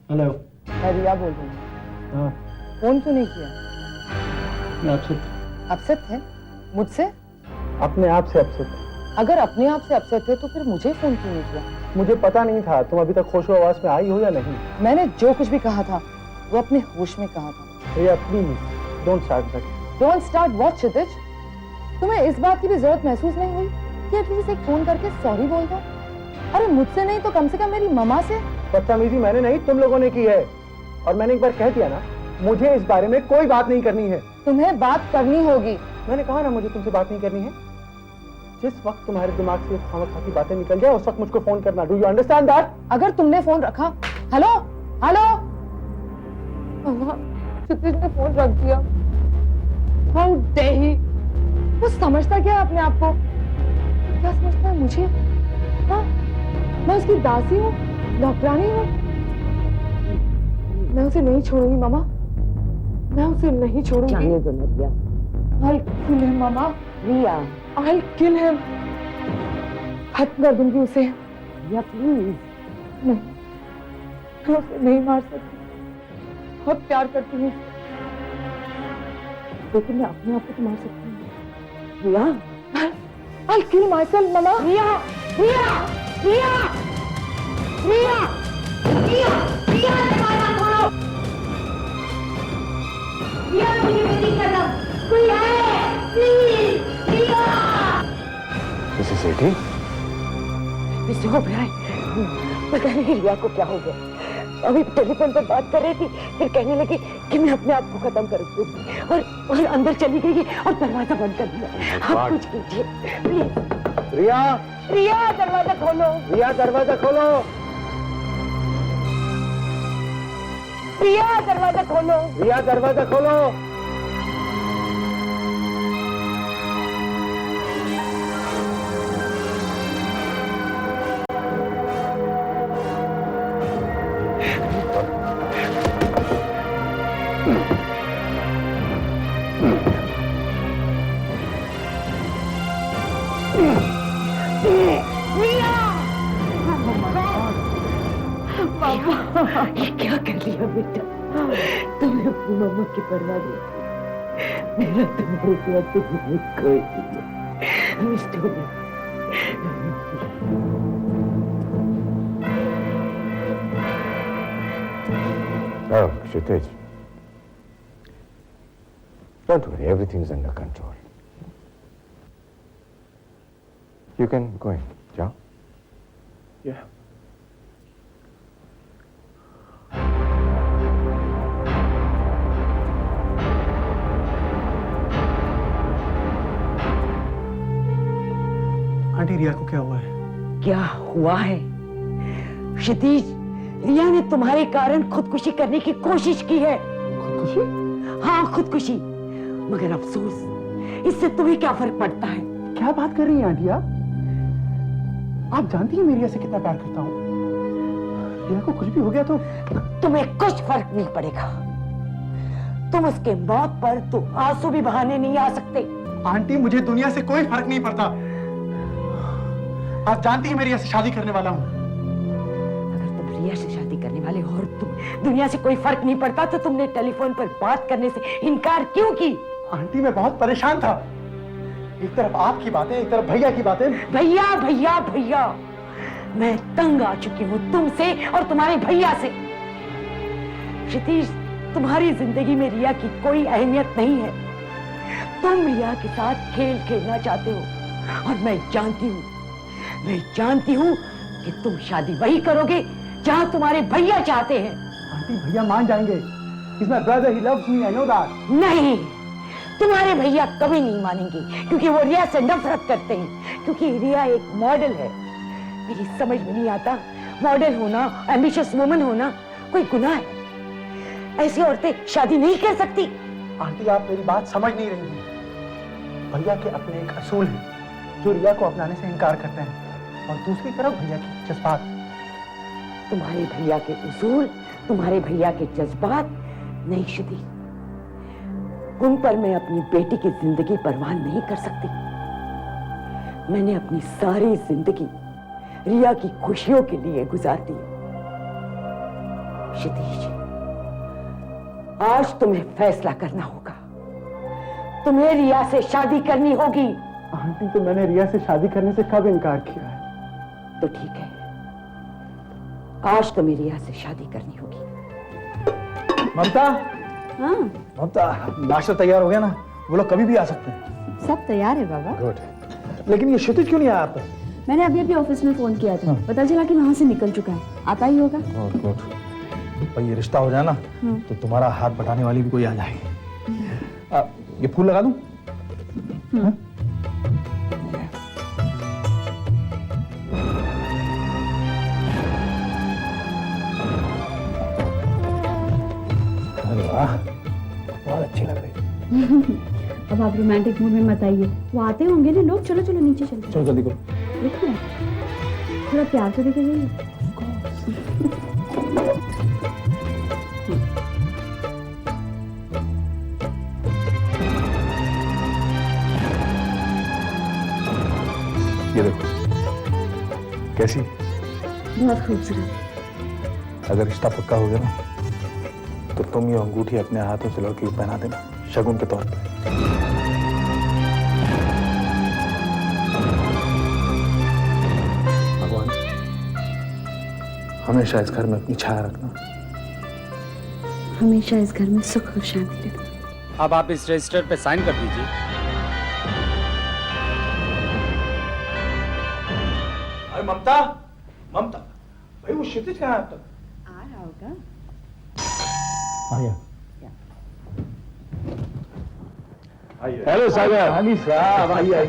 Hello. मैं रिया बोल रही हूँ। हाँ, फोन क्यों नहीं किया? मैं अपसेट। अपसेट थे मुझसे? अपने आप से अपसेट। अगर अपने आप से अपसेट थे तो फिर मुझे फोन क्यों नहीं किया? मुझे पता नहीं था तुम अभी तक खुशो आवाज में आई हो या नहीं। मैंने जो कुछ भी कहा था वो अपने होश में कहा था। Riya please don't start that. Don't start what Kshitij? तुम्हें इस बात की भी जरूरत महसूस नहीं हुई कि एटलीस्ट एक फोन करके सॉरी बोल दो? अरे मुझसे नहीं तो कम से कम मेरी मम्मा से। बदतमीजी मैंने नहीं तुम लोगों ने की है, और मैंने एक बार कह दिया ना, मुझे इस बारे में कोई बात नहीं करनी है। तुम्हें बात करनी होगी। मैंने कहा ना मुझे तुमसे बात नहीं करनी है। जिस वक्त तुम्हारे दिमाग से खामखा की बातें निकल जाए उस वक्त मुझको फोन करना। Do you understand that? अगर तुमने फोन रखा, हेलो हेलो, मम्मा क्षितिज ने फोन रख दिया। How dare he. वो समझता क्या है अपने आप को? क्या समझता है मुझे? हाँ, मैं उसकी दासी हूँ, नौकरानी हूँ। मैं उसे नहीं छोड़ूंगी मामा, मैं उसे नहीं छोड़ूंगी। जाने दो ना रिया। I'll kill him, मामा। रिया, I'll kill him। खत्म कर दूंगी उसे। रिया प्लीज। नहीं, मैं उसे नहीं मार सकती। बहुत प्यार करती हूँ, लेकिन मैं अपने आप को तो मार सकती हूँ। रिया, I'll kill myself, मामा। रिया, रिया, रिया, रिया, रिया, रिया, दरवाजा खोलो। रिया, मुझे बेटी करना। कोई है, please, Riya. Mrs Sethi, Mr Oberoi, पता नहीं रिया को क्या हो गया। अभी टेलीफोन पर बात कर रही थी, फिर कहने लगी कि मैं अपने आप को खत्म कर दूंगी, और अंदर चली गई और दरवाजा बंद कर दिया। आप कुछ कीजिए प्लीज। रिया, रिया, दरवाजा खोलो। रिया दरवाजा खोलो। रिया, दरवाजा खोलो। रिया दरवाजा खोलो। ये क्या कर लिया बेटा? तुमने अपनी मम्मा की परवाह नहीं की। मेरा तुम्हारे सिवा तुम्हें कोई नहीं है। Mister Oh, Kshitij. Don't worry, everything's under control. You can go in, Jao. Yeah. Aunty, Riya को क्या हुआ है? क्या हुआ है? क्षितिज, रिया ने तुम्हारे कारण खुदकुशी करने की कोशिश की है। खुदकुशी? हाँ, खुदकुशी। मगर अफसोस, इससे तुम्हें क्या फर्क पड़ता है? क्या बात कर रही हैं आंटी आप? आप जानती हैं मैं रिया से कितना प्यार करता हूँ। रिया को कुछ भी हो गया तो तुम्हें कुछ फर्क नहीं पड़ेगा। तुम उसके मौत पर तो आंसू भी बहाने नहीं आ सकते। आंटी, मुझे दुनिया से कोई फर्क नहीं पड़ता। आप जानती हैं मैं रिया से शादी करने वाला हूँ। अगर तुम रिया से शादी करने वाले हो और तुम दुनिया से कोई फर्क नहीं पड़ता तो तुमने टेलीफोन पर बात करने से इनकार क्यों की? आंटी, मैं बहुत परेशान था। एक तरफ आपकी बातें, एक तरफ भैया की बातें। भैया भैया भैया, मैं तंग आ चुकी हूँ तुमसे और तुम्हारे भैया से। क्षितिज, तुम्हारी जिंदगी में रिया की कोई अहमियत नहीं है। तुम रिया के साथ खेल खेलना चाहते हो और मैं जानती हूँ कि तुम शादी वही करोगे जहाँ तुम्हारे भैया चाहते हैं। आंटी, भैया मान जाएंगे। He's my brother, he loves me, I know that. नहीं, तुम्हारे भैया कभी नहीं मानेंगे, क्योंकि वो रिया से नफरत करते हैं, क्योंकि रिया एक मॉडल है। मेरी समझ में नहीं आता, मॉडल होना, एम्बिशियस वुमन होना कोई गुनाह है? ऐसी औरतें शादी नहीं कर सकती। आंटी, आप मेरी बात समझ नहीं रही हैं। भैया के अपने एक असूल हैं जो रिया को अपनाने से इनकार करते हैं, और दूसरी तरफ भैया की जज्बात। तुम्हारे भैया के उसूल, तुम्हारे भैया के जज्बात नहीं क्षिति, उन पर मैं अपनी बेटी की जिंदगी बर्बाद नहीं कर सकती। मैंने अपनी सारी जिंदगी रिया की खुशियों के लिए गुजार दी। क्षितिज, आज तुम्हें फैसला करना होगा। तुम्हें रिया से शादी करनी होगी। आंटी, तो मैंने रिया से शादी करने से कब इनकार किया है? तो ठीक है, आज तुम्हें रिया से शादी करनी होगी। ममता, हाँ, ममता, नाश्ता तैयार हो गया ना? वो लोग कभी भी आ सकते हैं। सब तैयार है बाबा। गुड। लेकिन ये क्षितिज क्यों नहीं आया आप तक? मैंने अभी अभी ऑफिस में फोन किया था, पता चला कि वहां से निकल चुका है, आता ही होगा। गुड। भाई ये रिश्ता हो जाए ना तो तुम्हारा हाथ बटाने वाली भी कोई आ जाएगी। ये फूल लगा दूं? हाँ? अरे वाह, बहुत अच्छी लग रही। अब आप रोमांटिक मूड में मत आइए, वो आते होंगे ना लोग। चलो चलो नीचे चलते हैं। चलो जल्दी करो। देखो थोड़ा प्यार तो देके जाइए। ये देखो कैसी, बहुत खूबसूरत। अगर रिश्ता पक्का हो गया ना तो तुम ये अंगूठी अपने हाथों से लड़की को पहना देना, शगुन के तौर पर। भगवान हमेशा इस घर में अपनी छाया रखना। हमेशा इस घर में सुख और शांति रखना। अब आप इस रजिस्टर पे साइन कर दीजिए। अरे ममता, ममता, भाई वो क्षितिज कहाँ है अब तक? आ रहा होगा। हेलो सागर। हानी साहब, आइए।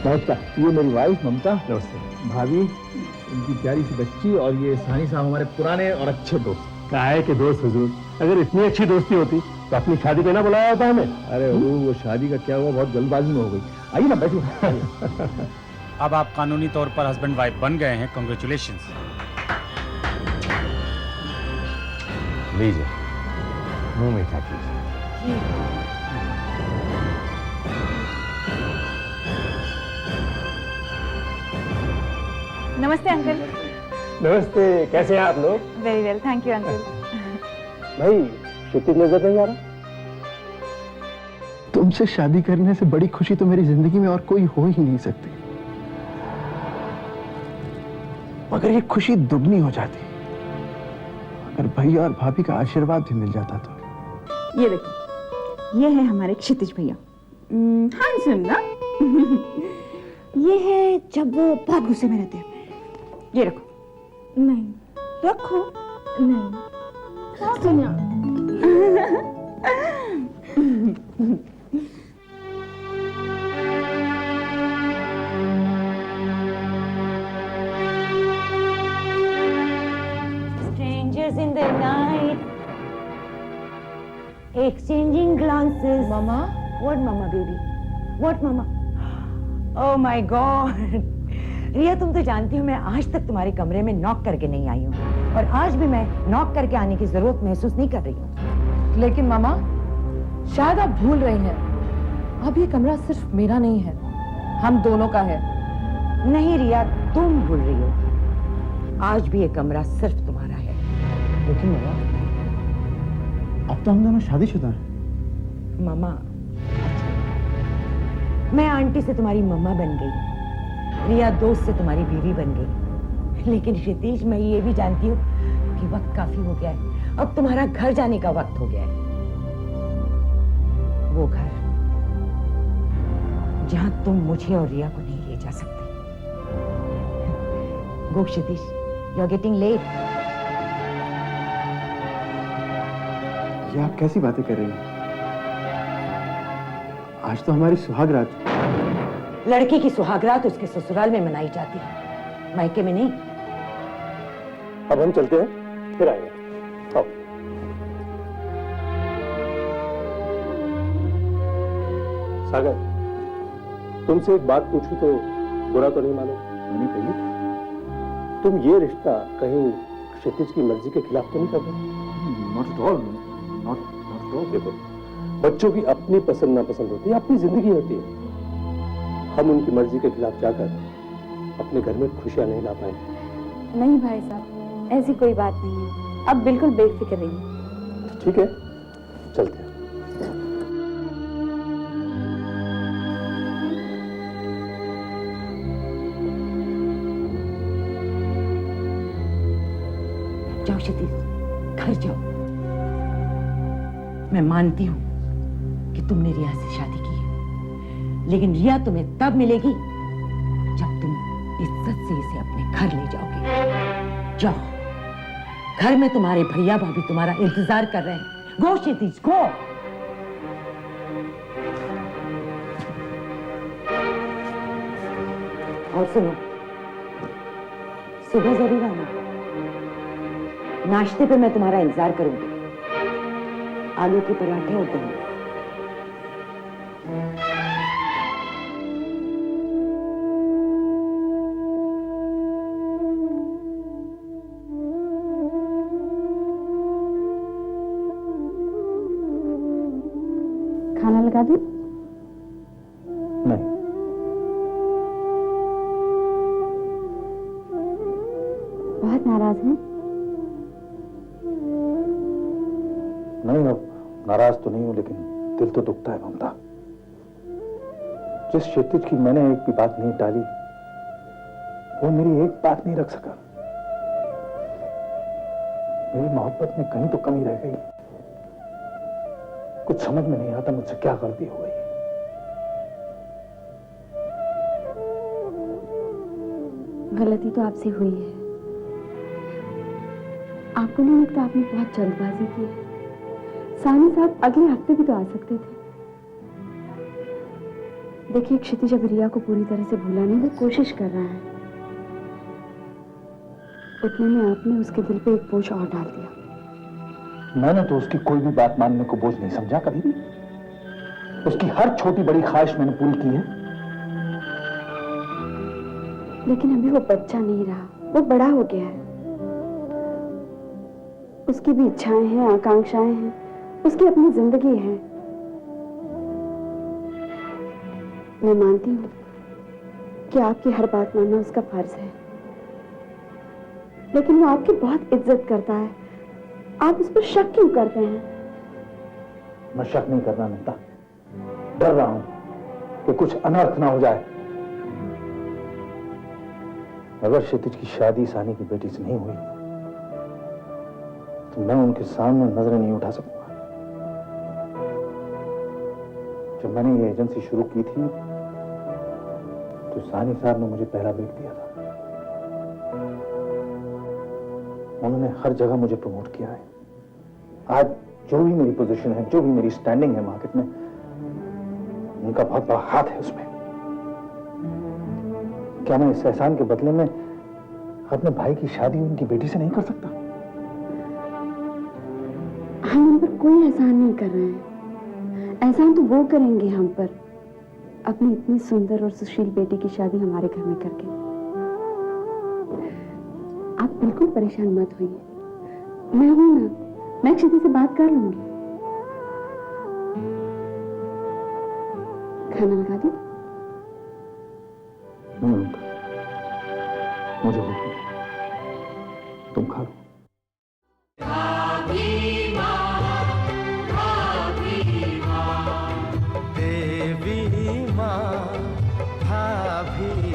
ममता, ये मेरी वाइफ ममता। नमस्ते। भाभी, इनकी प्यारी सी बच्ची, और ये सानी साहब हमारे पुराने और अच्छे दोस्त। काहे के दोस्त हुजूर, अगर इतनी अच्छी दोस्ती होती तो अपनी शादी पे ना बुलाया होता हमें। अरे वो शादी का क्या हुआ, बहुत जल्दबाजी में हो गई। आइए ना, बैठो। अब आप कानूनी तौर पर हस्बैंड वाइफ बन गए हैं। कांग्रेचुलेशंस। लीजिए, मुंह मीठा कीजिए। नमस्ते अंकल। नमस्ते, कैसे हैं आप लोग? Very well, thank you uncle. भाई क्षितिज नजर नहीं आ रहा? तुमसे शादी करने से बड़ी खुशी तो मेरी जिंदगी में और कोई हो ही नहीं सकती। मगर ये खुशी दुगनी हो जाती अगर भैया और भाभी का आशीर्वाद भी मिल जाता तो। ये देखो, ये है हमारे क्षितिज भैया। हैंडसम ना? ये है जब वो बहुत गुस्से में रहते हैं। ये रखो। नहीं। रखो। नहीं। सुनिया। Strangers in the night, exchanging glances. Mama, What, mama, baby? What, mama? Oh my God! रिया, तुम तो जानती हो मैं आज तक तुम्हारे कमरे में नॉक करके नहीं आई हूँ, और आज भी मैं नॉक करके आने की जरूरत महसूस नहीं कर रही हूँ। लेकिन मामा, शायद आप भूल रही हैं, अब ये कमरा सिर्फ मेरा नहीं है, हम दोनों का है। नहीं रिया, तुम भूल रही हो, आज भी ये कमरा सिर्फ तुम्हारा है। लेकिन मामा, अब तो हम दोनों शादीशुदा हैं। मामा, मैं आंटी से तुम्हारी मम्मा बन गई, रिया दोस्त से तुम्हारी बीवी बन गई, लेकिन क्षितिज, मैं ये भी जानती हूँ कि वक्त काफी हो गया है, अब तुम्हारा घर जाने का वक्त हो गया है। वो घर जहां तुम मुझे और रिया को नहीं ले जा सकते। गो क्षितिज, यू आर गेटिंग लेट। ये आप कैसी बातें कर रही हैं? आज तो हमारी सुहागरात। लड़की की सुहागरात उसके ससुराल में मनाई जाती है, मायके में नहीं। अब हम चलते हैं, फिर आएंगे। आओ। सागर, तुमसे एक बात पूछूं तो बुरा तो नहीं मानो? नहीं कहिए। तुम ये रिश्ता कहीं क्षितिज की मर्जी के खिलाफ तो नहीं कर रहे? Not at all, not at all. देखो, बच्चों की अपनी पसंद नापसंद होती है, अपनी जिंदगी होती है। हम उनकी मर्जी के खिलाफ जाकर अपने घर में खुशियां नहीं ला पाएंगे। नहीं भाई साहब, ऐसी कोई बात नहीं है। अब बिल्कुल बेफिक्र रहिए। ठीक है, चलते हैं। जाओ क्षितिज, घर जाओ। मैं मानती हूं कि तुमने रिया से शादी की है, लेकिन रिया तुम्हें तब मिलेगी जब तुम इज्जत से इसे अपने घर ले जाओगे। जाओ, घर में तुम्हारे भैया भाभी तुम्हारा इंतजार कर रहे हैं। गो क्षितिज, गो। और सुनो, सुबह जरूर आना। नाश्ते पे मैं तुम्हारा इंतजार करूंगी। आलू के पराठे और दही। खाना लगा दूं? नहीं, बहुत नाराज हैं? नहीं, अब नाराज तो नहीं हूं, लेकिन दिल तो दुखता है ममता। जिस क्षितिज की मैंने एक भी बात नहीं टाली, वो मेरी एक बात नहीं रख सका। मेरी मोहब्बत में कहीं तो कमी रह गई। कुछ समझ में नहीं आता मुझसे क्या गलती हो गई। गलती तो आपसे हुई है। आपको नहीं लगता आपने बहुत जल्दबाजी की है? सानी साहब अगले हफ्ते भी तो आ सकते थे। देखिए, क्षितिज अब रिया को पूरी तरह से भुलाने की कोशिश कर रहा है। उतने में आपने उसके दिल पे एक बोझ और डाल दिया। मैंने तो उसकी कोई भी बात मानने को बोझ नहीं समझा कभी भी। उसकी हर छोटी बड़ी ख्वाहिश मैंने पूरी की है। लेकिन अभी वो बच्चा नहीं रहा, वो बड़ा हो गया है। उसकी भी इच्छाएं हैं, आकांक्षाएं हैं, उसकी अपनी जिंदगी है। मैं मानती हूँ कि आपकी हर बात मानना उसका फर्ज है, लेकिन वो आपकी बहुत इज्जत करता है। आप उस पर शक क्यों करते हैं? मैं शक नहीं कर रहा ममता, डर रहा हूं कि कुछ अनर्थ ना हो जाए। अगर क्षितिज की शादी सानी की बेटी से नहीं हुई तो मैं उनके सामने नजरें नहीं उठा सकूंगा। जब मैंने ये एजेंसी शुरू की थी तो सानी साहब ने मुझे पहला ब्रेक दिया था। उन्होंने हर जगह मुझे प्रमोट किया है। आज जो भी मेरी पोजीशन है, जो भी मेरी स्टैंडिंग है मार्केट में, उनका बहुत बड़ा हाथ है उसमें। क्या मैं इस एहसान के बदले में अपने भाई की शादी उनकी बेटी से नहीं कर सकता? हम उन पर कोई एहसान नहीं कर रहे हैं। एहसान तो वो करेंगे हम पर, अपनी इतनी सुंदर और सुशील बेटी की शादी हमारे घर में करके। आप बिल्कुल परेशान मत होइए, मैं हूं ना, मैं क्षितिज से बात कर लूंगी। खाना लगा दूं? मुझे भूख नहीं, तुम खा लो। देवी माँ भाभी